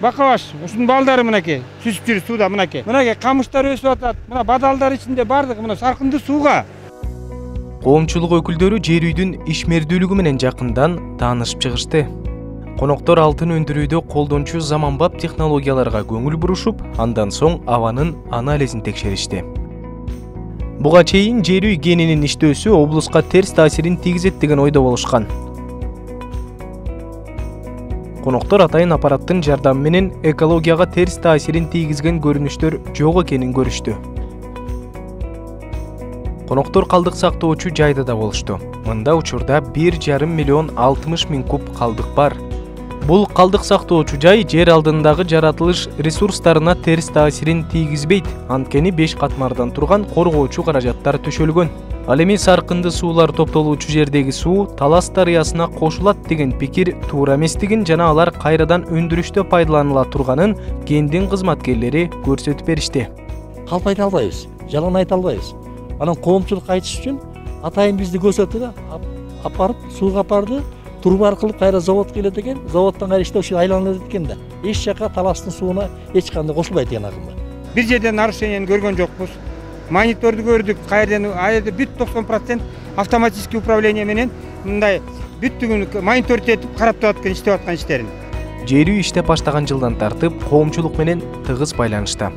Бака баш, ушунун балдары мынакей, сүзүп жүр сууда мынакей. Мынакей камыштар өсүп атат. Мына бадалдар ичинде бардыгы мына саркынды сууга. Коомчулук өкүлдөрү жер үйдүн ишмердүүлүгү менен жакындан таанышып чыгышты. Коноктор алтын өндүрүүдө колдончу заманбап технологияларга көңүл бурушуп, андан соң абанын анализин текшеришти. Буга чейин жер үй генинин иштөөсү облуска терс таасирин тийгизет деген ойдо болушкан. Коноктор атайын аппараттын жардамы менен экологияга терс таасирин тийгизген көрүнүштөр жок экенин көрүштү. Коноктор калдык сактоочу жайда да болушту. Мында учурда 1,5 миллион 60 миң куб калдык бар. Бул калдык сактоочу жай жер алдындагы жаратылыш ресурстарына терс таасирин тийгизбейт, анткени 5 катмардан турган коргоочу каражаттар төшөлгөн. Ал эми саркынды суулар топтолуучу жердеги суу Талас дарыясына кошулат деген пикир туура эместигин жана алар кайрадан өндүрүштө пайдаланыла турганын кендин кызматкерлери көрсөтүп беришти. Калп айта албайбыз, жалган айта албайбыз. Анан коомчулук айтыш үчүн атайын бизди көрсөттү да, апарып сууга апарды, труба аркылуу кайра заводко келет экен, заводдон кайра иштөөчү айланат экен да. Эч жака Таластын сууна эч кандай кошулбайт экен акырында. Бир жерден нарушениени көргөн жокпуз. Мониторду көрдүк, кайерден айда бүт 90% автоматический управление менен мындай бүттүгүн мониторить этип карап турат экен иштеп аткан иштерин. Жер үй иштеп баштаган жылдан тартып коомчулук менен тыгыз байланышта.